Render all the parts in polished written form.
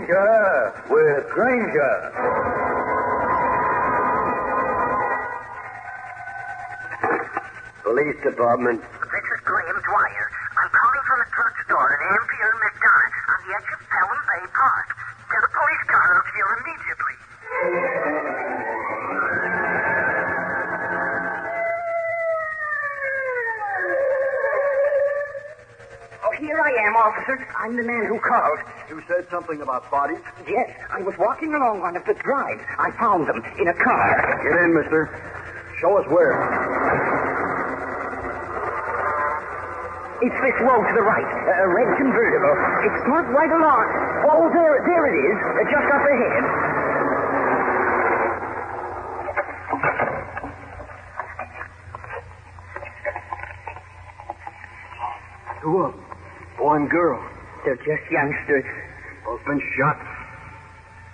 Danger with Granger. Police Department. This is Graham Dwyer. I'm calling from a drugstore in Ampere, McDonough, on the edge of Pelham Bay Park. Get a police car out here immediately. Oh, here I am, officer. I'm the man who called. You said something about bodies? Yes, I was walking along one of the drives. I found them in a car. Get in, mister. Show us where. It's this road to the right, a red convertible. It's not right along. Oh, there it is, just up ahead. Who up? Boy and girl. They're just youngsters. Both been shot.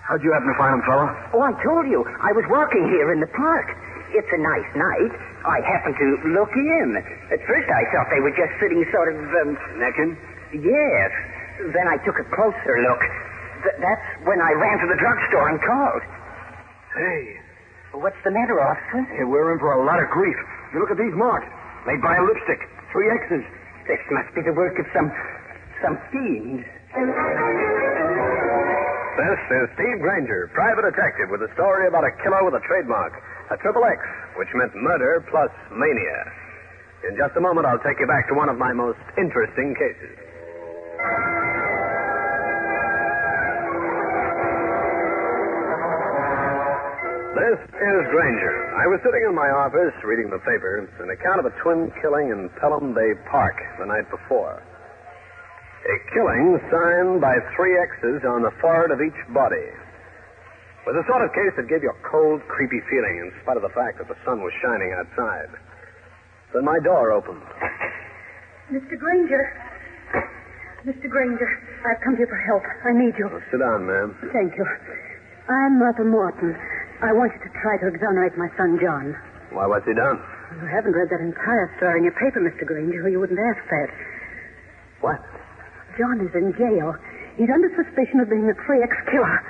How'd you happen to find them, fella? Oh, I told you, I was walking here in the park. It's a nice night. I happened to look in. At first I thought they were just sitting sort of, Necking? Yes. Then I took a closer look. That's when I ran to the drugstore and called. Hey. What's the matter, officer? Hey, we're in for a lot of grief. You look at these marks. Made by a lipstick. 3 X's. This must be the work of some fiend. This is Steve Granger, private detective, with a story about a killer with a trademark, a XXX, which meant murder plus mania. In just a moment, I'll take you back to one of my most interesting cases. This is Granger. I was sitting in my office reading the paper, an account of a twin killing in Pelham Bay Park the night before. A killing signed by 3 X's on the forehead of each body. It was the sort of case that gave you a cold, creepy feeling in spite of the fact that the sun was shining outside. Then my door opened. Mr. Granger. Mr. Granger, I've come here for help. I need you. Well, sit down, ma'am. Thank you. I'm Martha Morton. I want you to try to exonerate my son, John. Why, what's he done? You haven't read that entire story in your paper, Mr. Granger, or you wouldn't ask that. What? John is in jail. He's under suspicion of being a 3X killer.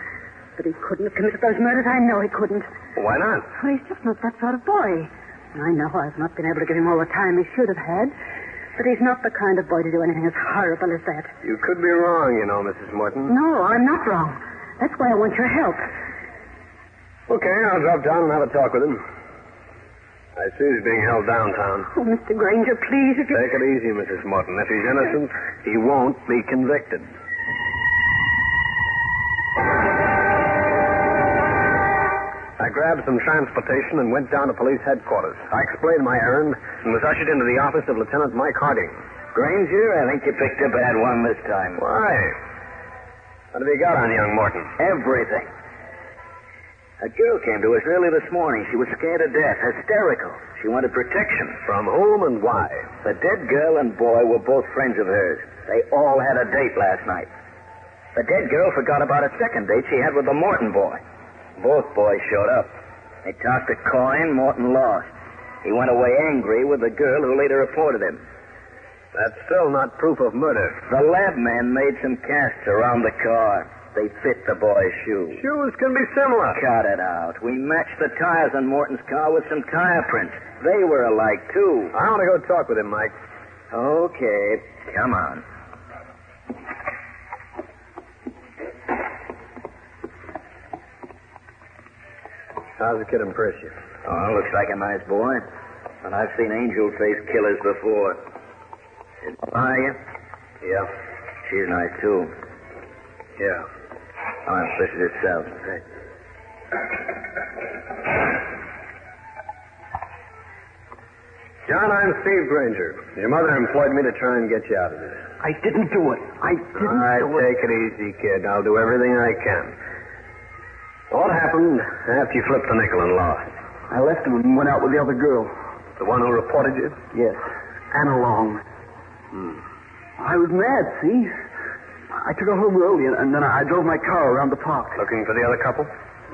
But he couldn't have committed those murders. I know he couldn't. Why not? Well, he's just not that sort of boy. I know I've not been able to give him all the time he should have had. But he's not the kind of boy to do anything as horrible as that. You could be wrong, you know, Mrs. Morton. No, I'm not wrong. That's why I want your help. Okay, I'll drop down and have a talk with him. I see he's being held downtown. Oh, Mr. Granger, please, if you... Take it easy, Mrs. Morton. If he's innocent, he won't be convicted. I grabbed some transportation and went down to police headquarters. I explained my errand and was ushered into the office of Lieutenant Mike Harding. Granger, I think you picked a bad one this time. Why? What have you got on young Morton? Everything. A girl came to us early this morning. She was scared to death, hysterical. She wanted protection. From whom and why? The dead girl and boy were both friends of hers. They all had a date last night. The dead girl forgot about a second date she had with the Morton boy. Both boys showed up. They tossed a coin. Morton lost. He went away angry with the girl who later reported him. That's still not proof of murder. The lab man made some casts around the car. They fit the boy's shoes. Shoes can be similar. Cut it out. We matched the tires on Morton's car with some tire prints. They were alike, too. I want to go talk with him, Mike. Okay, come on. How's the kid impress you? Oh, looks like a nice boy. And I've seen angel-faced killers before. Are you? Yeah. She's nice, too. Yeah. Oh, this is itself. Hey. John, I'm Steve Granger. Your mother employed me to try and get you out of this. I didn't do it. I didn't All right, do it. take it easy, kid. I'll do everything I can. What happened after you flipped the nickel and lost? I left him and went out with the other girl. The one who reported you? Yes. Anna Long. I was mad, see? I took her home early, and then I drove my car around the park. Looking for the other couple?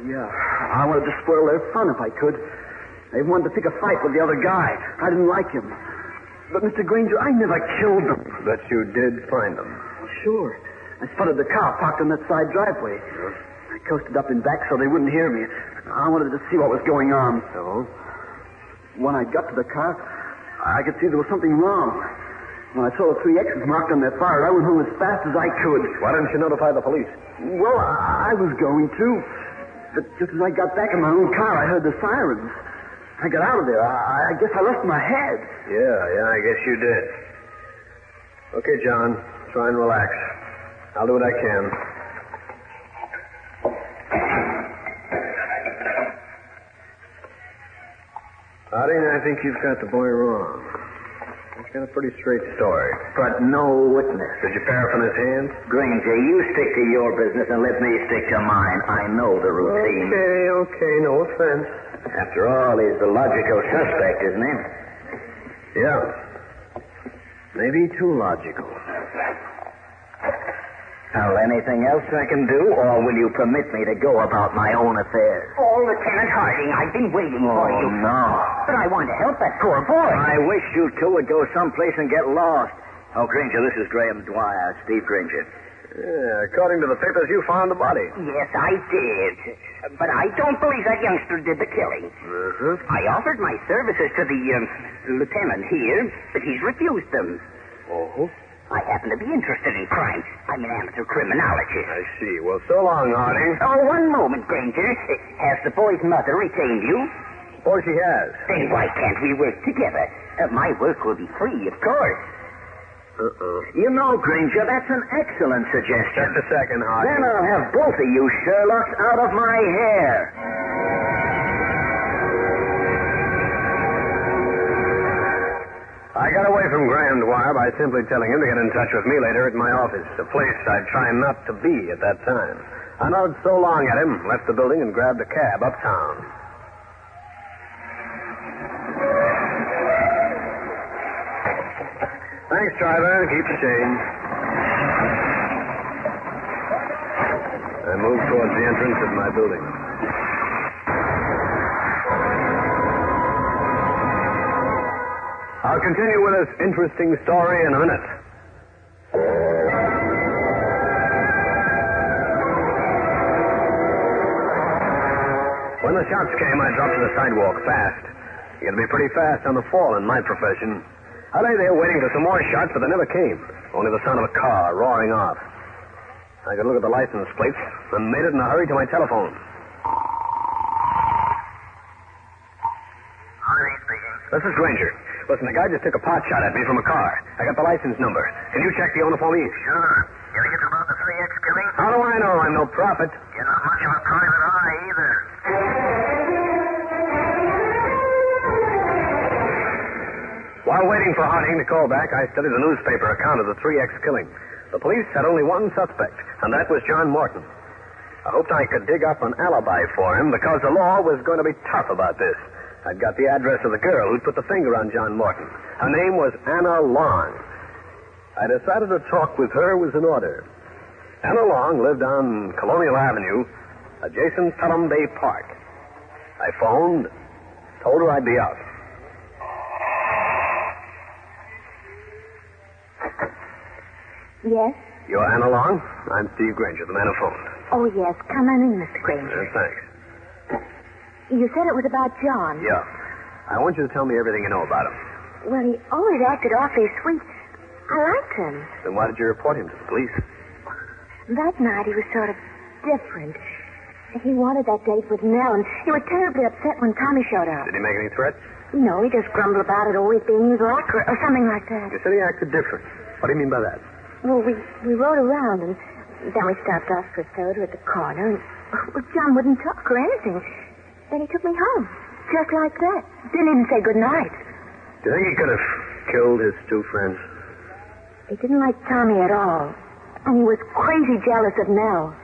Yeah. I wanted to spoil their fun if I could. They wanted to pick a fight with the other guy. I didn't like him. But, Mr. Granger, I never killed them. But you did find them. Sure. I spotted the car parked on that side driveway. I coasted up in back so they wouldn't hear me. I wanted to see what was going on. So? When I got to the car, I could see there was something wrong. When I saw the 3 X's marked on their fire, I went home as fast as I could. Why didn't you notify the police? Well, I was going to. But just as I got back in my own car, I heard the sirens. I got out of there. I guess I lost my head. Yeah, I guess you did. Okay, John, try and relax. I'll do what I can. Harding, I think you've got the boy wrong. He's got a pretty straight story. But no witness. Did you paraffin his hands? Granger, you stick to your business and let me stick to mine. I know the routine. Okay, no offense. After all, he's the logical suspect, isn't he? Yeah. Maybe too logical. Well, anything else I can do, or will you permit me to go about my own affairs? Oh, Lieutenant Harding, I've been waiting for you. Oh, no. But I want to help that poor boy. I wish you two would go someplace and get lost. Oh, Granger, this is Graham Dwyer, Steve Granger. Yeah, according to the papers, you found the body. Yes, I did. But I don't believe that youngster did the killing. I offered my services to the lieutenant here, but he's refused them. Oh? I happen to be interested in crime. I'm an amateur criminologist. I see. Well, so long, Harding. Oh, one moment, Granger. Has the boy's mother retained you? Oh, she has. Then why can't we work together? My work will be free, of course. You know, Granger, that's an excellent suggestion. Just a second, Harding. Then I'll have both of you Sherlocks out of my hair. I got away from Graham Dwyer by simply telling him to get in touch with me later at my office, a place I'd try not to be at that time. I nodded so long at him, left the building, and grabbed a cab uptown. Thanks, driver. Keep the change. I moved towards the entrance of my building. I'll continue with this interesting story in a minute. When the shots came, I dropped to the sidewalk fast. You gotta be pretty fast on the fall in my profession. I lay there waiting for some more shots, but they never came. Only the sound of a car roaring off. I could look at the license plates and made it in a hurry to my telephone. Harding speaking. This is Granger. Listen, the guy just took a pot shot at me from a car. I got the license number. Can you check the owner for me? Sure. You think it's about the 3X killing? How do I know? I'm no prophet. You're not much of a private eye, either. While waiting for Harding to call back, I studied the newspaper account of the 3X killing. The police had only one suspect, and that was John Morton. I hoped I could dig up an alibi for him because the law was going to be tough about this. I'd got the address of the girl who'd put the finger on John Morton. Her name was Anna Long. I decided a talk with her was in order. Anna Long lived on Colonial Avenue, adjacent Pelham Bay Park. I phoned, told her I'd be out. Yes? You're Anna Long? I'm Steve Granger, the man who phoned. Oh, yes. Come on in, Mr. Granger. Thanks. You said it was about John. Yeah. I want you to tell me everything you know about him. Well, he always acted awfully sweet. I liked him. Then why did you report him to the police? That night he was sort of different. He wanted that date with Nell, and he was terribly upset when Tommy showed up. Did he make any threats? No, he just grumbled about it always being his luck or something like that. You said he acted different. What do you mean by that? Well, we rode around, and then we stopped off for a soda at the corner, and John wouldn't talk or anything. Then he took me home, just like that. Didn't even say good night. Do you think he could have killed his two friends? He didn't like Tommy at all, and he was crazy jealous of Nell.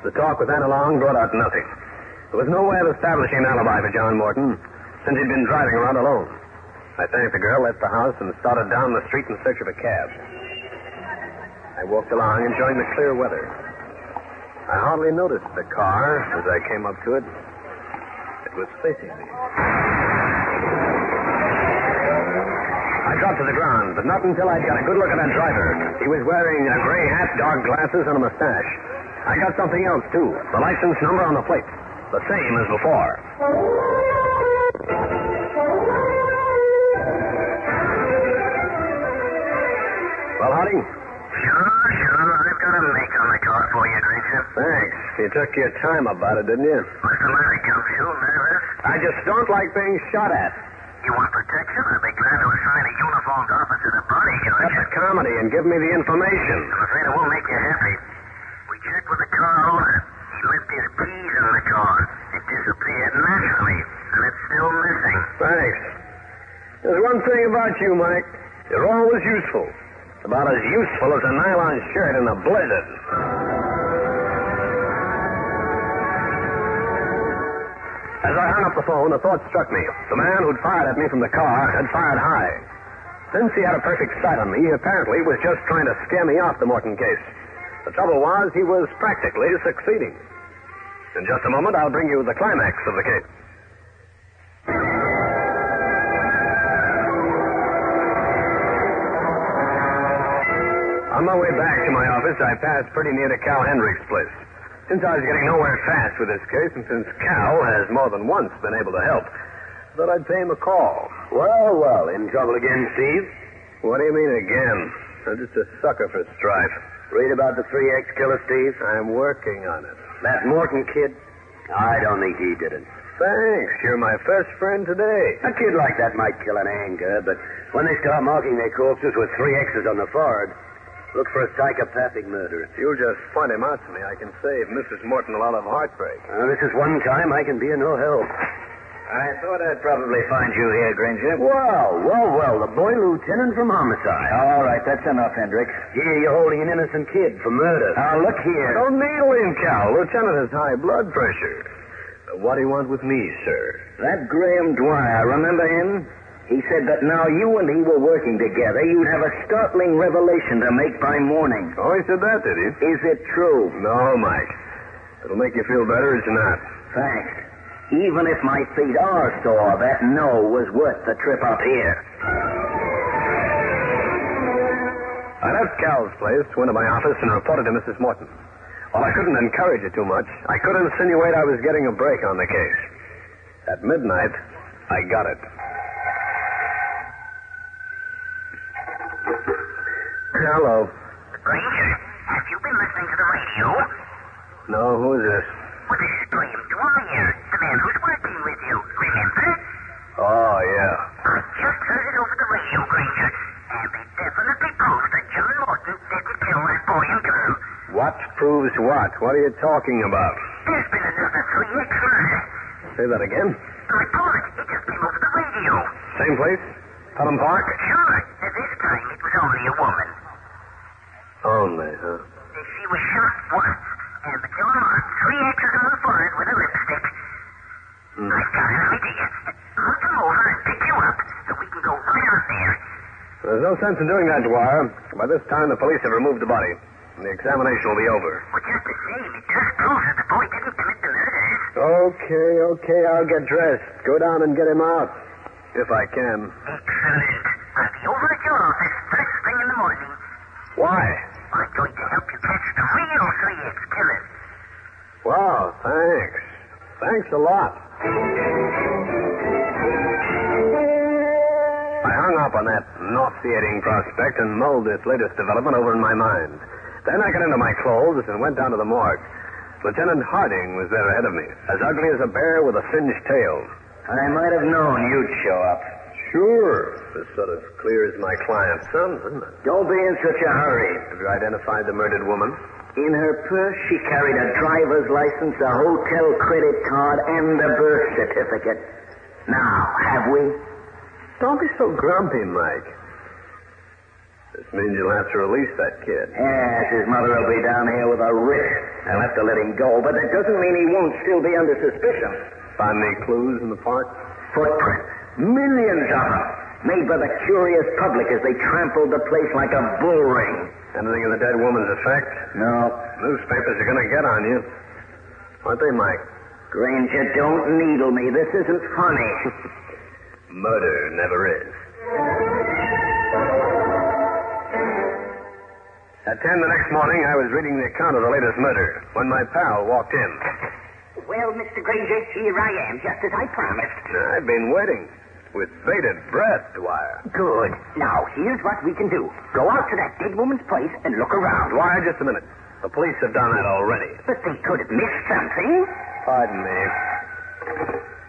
The talk with Anna Long brought out nothing. There was no way of establishing an alibi for John Morton, since he'd been driving around alone. I thanked the girl, left the house, and started down the street in search of a cab. I walked along, enjoying the clear weather. I hardly noticed the car as I came up to it. It was facing me. I I dropped to the ground, but not until I'd got a good look at that driver. He was wearing a gray hat, dark glasses, and a mustache. I got something else, too. The license number on the plate. The same as before. Well, Harding? Sure. I've got a make on the car for you, Granger. Thanks. You took your time about it, didn't you? What's the matter, Gumshoe? Nervous? I just don't like being shot at. You want protection? I'd be glad to assign a uniformed officer to bodyguard Cut you. the comedy and give me the information. I'm afraid it won't make you happy. We checked with the car owner. He left his keys in the car. It disappeared naturally, and it's still missing. Thanks. There's one thing about you, Mike. You're always useful. About as useful as a nylon shirt in a blizzard. As I hung up the phone, a thought struck me. The man who'd fired at me from the car had fired high. Since he had a perfect sight on me, he apparently was just trying to scare me off the Morton case. The trouble was, he was practically succeeding. In just a moment, I'll bring you the climax of the case. On my way back to my office, I passed pretty near to Cal Hendrick's place. Since I was getting nowhere fast with this case, and since Cal has more than once been able to help, I thought I'd pay him a call. Well, in trouble again, Steve? What do you mean again? I'm just a sucker for strife. Read about the 3X killer, Steve? I'm working on it. That Morton kid? I don't think he did it. Thanks. You're my first friend today. A kid like that might kill an anger, but when they start marking their corpses with 3 X's on the forehead, look for a psychopathic murderer. If you'll just point him out to me, I can save Mrs. Morton a lot of heartbreak. This is one time I can be of no help. I thought I'd probably find you here, Granger. Well, the boy lieutenant from homicide. All right, that's enough, Hendricks. Here, you're holding an innocent kid for murder. Now, look here. Don't needle him, Cal. Lieutenant has high blood pressure. What do you want with me, sir? That Graham Dwyer, remember him? He said that now you and he were working together, you'd have a startling revelation to make by morning. Oh, he said that, did he? Is it true? No, Mike. It'll make you feel better, it's not. Thanks. Even if my feet are sore, that no was worth the trip up here. I left Cal's place, went to my office, and reported to Mrs. Morton. While I couldn't encourage her too much, I could insinuate I was getting a break on the case. At midnight, I got it. Hello. Granger, have you been listening to the radio? No, who is this? Well, this is Graham Dwyer, the man who's working with you. Remember? Oh, yeah. I just heard it over the radio, Granger, and they definitely proved that John Morton didn't kill that boy and girl. What proves what? What are you talking about? There's been another 3X murder. Say that again? The report, it just came over the radio. Same place? Pelham Park? Sure, this time it was only a woman. Only, huh? She was shot once, and the killer marked 3 X's on the forehead with a lipstick. I've got an idea. I'll come over and pick you up so we can go right out there. There's no sense in doing that, Dwyer. By this time, the police have removed the body, and the examination will be over. Well, just the same, it just proves that the boy didn't commit the murders. Okay, I'll get dressed. Go down and get him out. If I can. Excellent. I'll be over at your office first thing in the morning. Why? I'm going to help you catch the real 3X killer. Wow, thanks. Thanks a lot. I hung up on that nauseating prospect and mulled this latest development over in my mind. Then I got into my clothes and went down to the morgue. Lieutenant Harding was there ahead of me, as ugly as a bear with a singed tail. I might have known you'd show up. Sure. This sort of clears my client's son, doesn't it? Don't be in such a hurry. Have you identified the murdered woman? In her purse, she carried a driver's license, a hotel credit card, and a birth certificate. Now, have we? Don't be so grumpy, Mike. This means you'll have to release that kid. Yes, his mother will be down here with a writ. I'll have to let him go, but that doesn't mean he won't still be under suspicion. Find any clues in the park? Footprints. Millions of them. Made by the curious public as they trampled the place like a bull ring. Anything in the dead woman's effect? No. Newspapers are going to get on you. Aren't they, Mike? Granger, don't needle me. This isn't funny. Murder never is. At 10 the next morning, I was reading the account of the latest murder when my pal walked in. Well, Mr. Granger, here I am, just as I promised. I've been waiting with bated breath, Dwyer. Good. Now, here's what we can do. Go out to that dead woman's place and look around. Dwyer, just a minute. The police have done that already. But they could have missed something. Pardon me.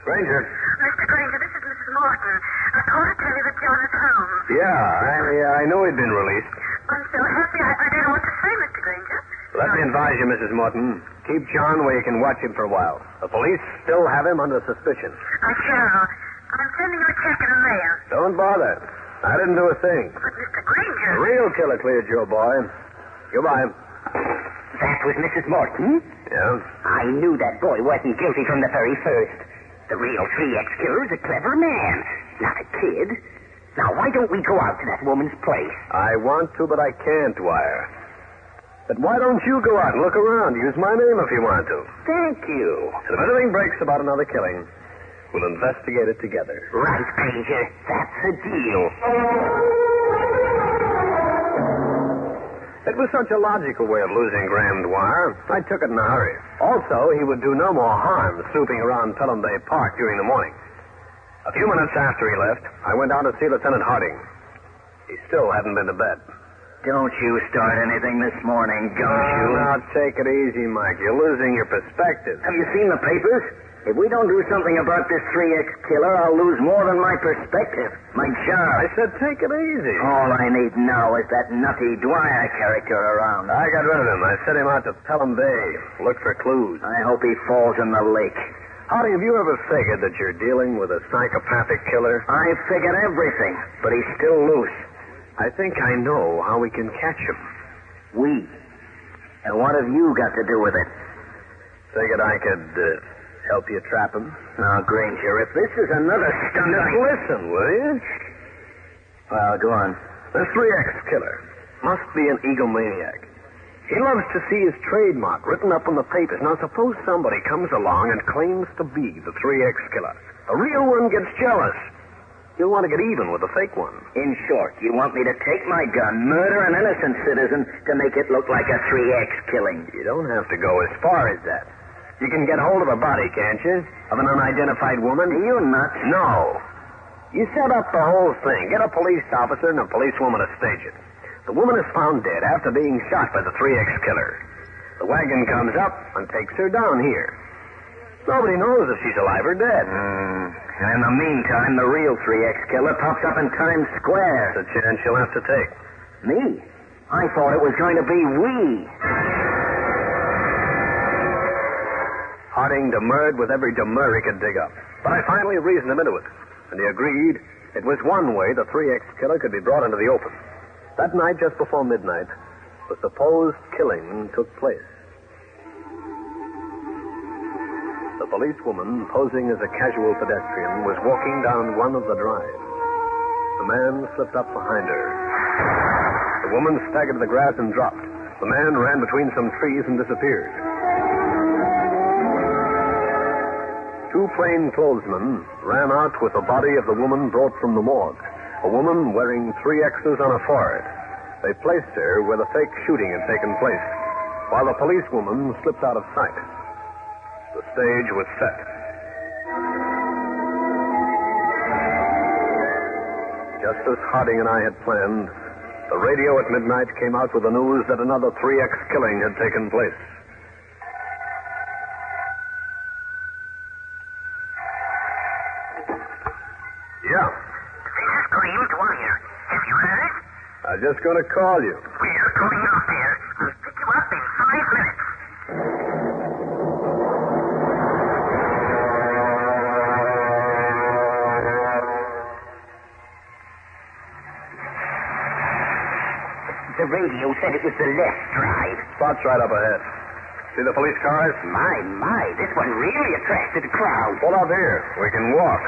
Granger. Mr. Granger, this is Mrs. Morton. I called to tell you that John is home. Yeah, I know he'd been released. I'm so happy. I don't know what to say, Mr. Granger. Let me advise you, Mrs. Morton. Keep John where you can watch him for a while. The police still have him under suspicion. I shall. I'm sending you a check in the mail. Don't bother. I didn't do a thing. But, Mr. Granger... The real killer cleared your boy. Goodbye. That was Mrs. Morton? Yeah? I knew that boy wasn't guilty from the very first. The real 3X killer is a clever man, not a kid. Now, why don't we go out to that woman's place? I want to, but I can't, Dwyer. But why don't you go out and look around? Use my name if you want to. Thank you. And if anything breaks about another killing, we'll investigate it together. Right, Granger. That's a deal. It was such a logical way of losing Graham Dwyer, I took it in a hurry. Also, he would do no more harm snooping around Pelham Bay Park during the morning. A few minutes after he left, I went down to see Lieutenant Harding. He still hadn't been to bed. Don't you start anything this morning, Gumshoe. Now, take it easy, Mike. You're losing your perspective. Have you seen the papers? If we don't do something about this 3X killer, I'll lose more than my perspective. My job. I said take it easy. All I need now is that nutty Dwyer character around. I got rid of him. I sent him out to Pelham Bay. Look for clues. I hope he falls in the lake. Howdy, have you ever figured that you're dealing with a psychopathic killer? I figured everything, but he's still loose. I think I know how we can catch him. We? And what have you got to do with it? Figured I could help you trap him. Now, Granger, if this is another stunt... Just listen, will you? Well, go on. The 3X killer must be an egomaniac. He loves to see his trademark written up on the papers. Now, suppose somebody comes along and claims to be the 3X killer. The real one gets jealous. You'll want to get even with the fake one. In short, you want me to take my gun, murder an innocent citizen to make it look like a 3X killing. You don't have to go as far as that. You can get hold of a body, can't you? Of an unidentified woman? Are you nuts? No. You set up the whole thing. Get a police officer and a policewoman to stage it. The woman is found dead after being shot by the 3X killer. The wagon comes up and takes her down here. Nobody knows if she's alive or dead. And in the meantime, the real 3X killer pops up in Times Square. It's a chance you'll have to take. Me? I thought it was going to be we. Harding demurred with every demur he could dig up. But I finally reasoned him into it. And he agreed it was one way the 3X killer could be brought into the open. That night, just before midnight, the supposed killing took place. The policewoman, posing as a casual pedestrian, was walking down one of the drives. The man slipped up behind her. The woman staggered to the grass and dropped. The man ran between some trees and disappeared. Two plainclothesmen ran out with the body of the woman brought from the morgue. A woman wearing 3 X's on her forehead. They placed her where the fake shooting had taken place, while the policewoman slipped out of sight. The stage was set. Just as Harding and I had planned, the radio at midnight came out with the news that another 3X killing had taken place. Yeah. This is Graham Dwyer. Have you heard? I was just going to call you. We're going out there. I'll pick you up in 5 minutes. The radio said it was the left drive. Spot's right up ahead. See the police cars? My, this one really attracted a crowd. Pull up here. We can walk.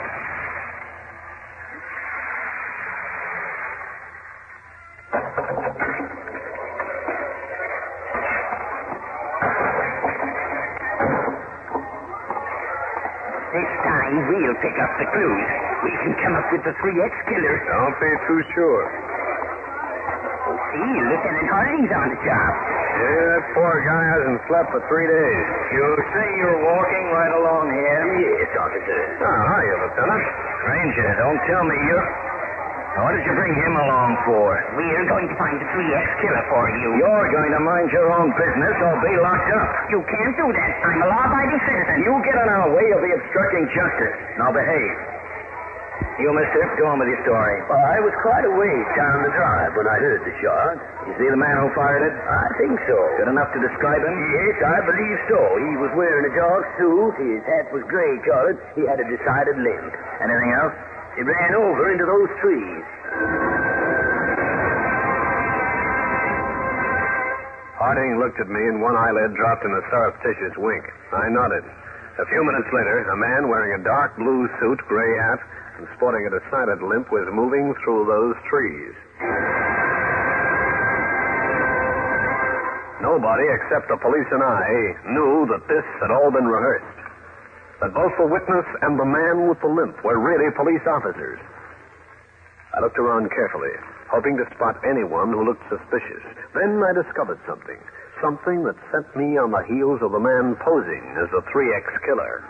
This time we'll pick up the clues. We can come up with the 3X killer. Don't be too sure. See, Lieutenant Harding's on the job. Yeah, that poor guy hasn't slept for 3 days. You say you're walking right along here? Yes, officer. Oh, hiya, Lieutenant. Granger, don't tell me you... What did you bring him along for? We're going to find the 3X killer for you. You're going to mind your own business or be locked up. You can't do that. I'm a law-abiding citizen. You get in our way, you'll be obstructing justice. Now behave. You, mister, go on with your story. Well, I was quite a ways down the drive when I heard the shot. You see the man who fired it? I think so. Good enough to describe him? Yes, I believe so. He was wearing a dark suit. His hat was gray-colored. He had a decided limp. Anything else? He ran over into those trees. Harding looked at me and one eyelid dropped in a surreptitious wink. I nodded. A few minutes later, a man wearing a dark blue suit, gray hat, and sporting a decided limp was moving through those trees. Nobody except the police and I knew that this had all been rehearsed. That both the witness and the man with the limp were really police officers. I looked around carefully, hoping to spot anyone who looked suspicious. Then I discovered something. Something that sent me on the heels of the man posing as the 3X killer.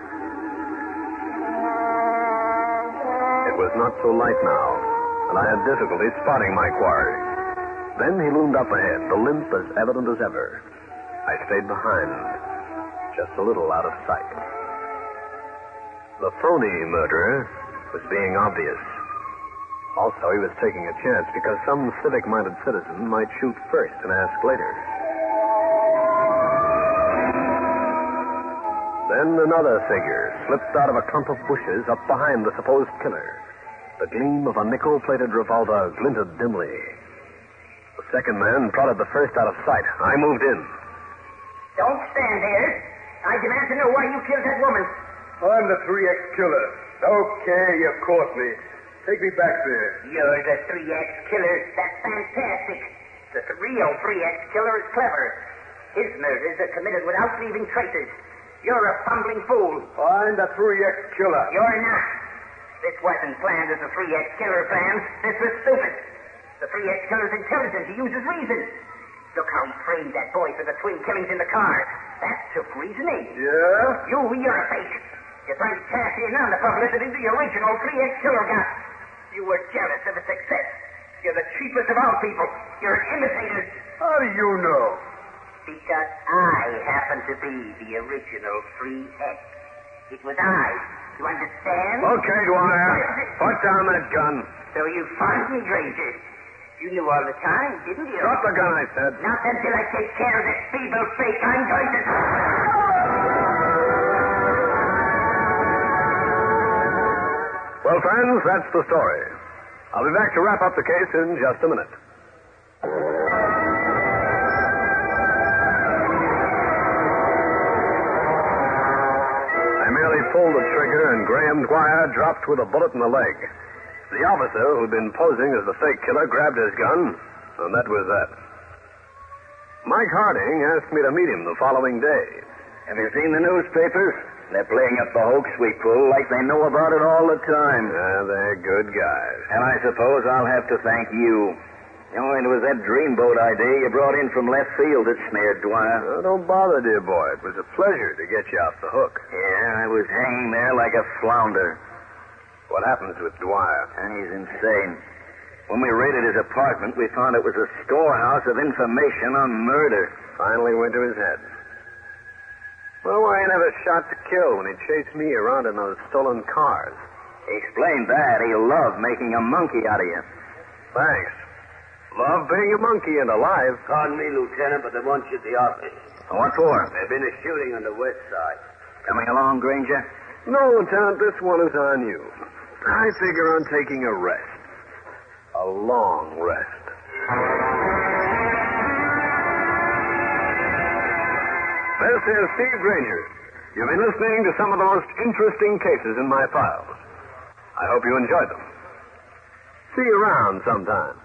It was not so light now, and I had difficulty spotting my quarry. Then he loomed up ahead, the limp as evident as ever. I stayed behind, just a little out of sight. The phony murderer was being obvious. Also, he was taking a chance because some civic-minded citizen might shoot first and ask later. Then another figure slipped out of a clump of bushes up behind the supposed killer. The gleam of a nickel-plated revolver glinted dimly. The second man prodded the first out of sight. I moved in. Don't stand there. I demand to know why you killed that woman. I'm the 3X killer. Okay, you caught me. Take me back there. You're the 3X killer. That's fantastic. The real 3X killer is clever. His murders are committed without leaving traces. You're a fumbling fool. I'm the 3X killer. You're not. This wasn't planned as a 3X killer plan. This was stupid. The 3X killer's intelligent. He uses reason. Look how he framed that boy for the twin killings in the car. That took reasoning. Yeah? You're a fake. You're trying to cash in on the publicity the original 3X killer got. You were jealous of his success. You're the cheapest of all people. You're an imitator. How do you know? Because I happen to be the original 3X. It was I. You understand? Okay, Dwyer. Put down that gun. So you found me, Granger. You knew all the time, didn't you? Drop the gun, I said. Not until I take care of this feeble fake. I'm going to... Well, friends, that's the story. I'll be back to wrap up the case in just a minute. I merely pulled the trigger and Graham Dwyer dropped with a bullet in the leg. The officer who'd been posing as the fake killer grabbed his gun, and that was that. Mike Harding asked me to meet him the following day. Have you seen the newspapers? They're playing up the hoax we pull like they know about it all the time. They're good guys. And I suppose I'll have to thank you. You know, it was that dreamboat idea you brought in from left field that snared Dwyer. Don't bother, dear boy. It was a pleasure to get you off the hook. Yeah, I was hanging there like a flounder. What happens with Dwyer? And he's insane. When we raided his apartment, we found it was a storehouse of information on murder. Finally went to his head. Well, why he never shot to kill when he chased me around in those stolen cars? Explain that. He'll love making a monkey out of you. Thanks. Love being a monkey and alive. Pardon me, Lieutenant, but they want you at the office. What for? There's been a shooting on the west side. Coming along, Granger? No, Lieutenant, this one is on you. I figure on taking a rest. A long rest. This is Steve Granger. You've been listening to some of the most interesting cases in my files. I hope you enjoyed them. See you around sometime.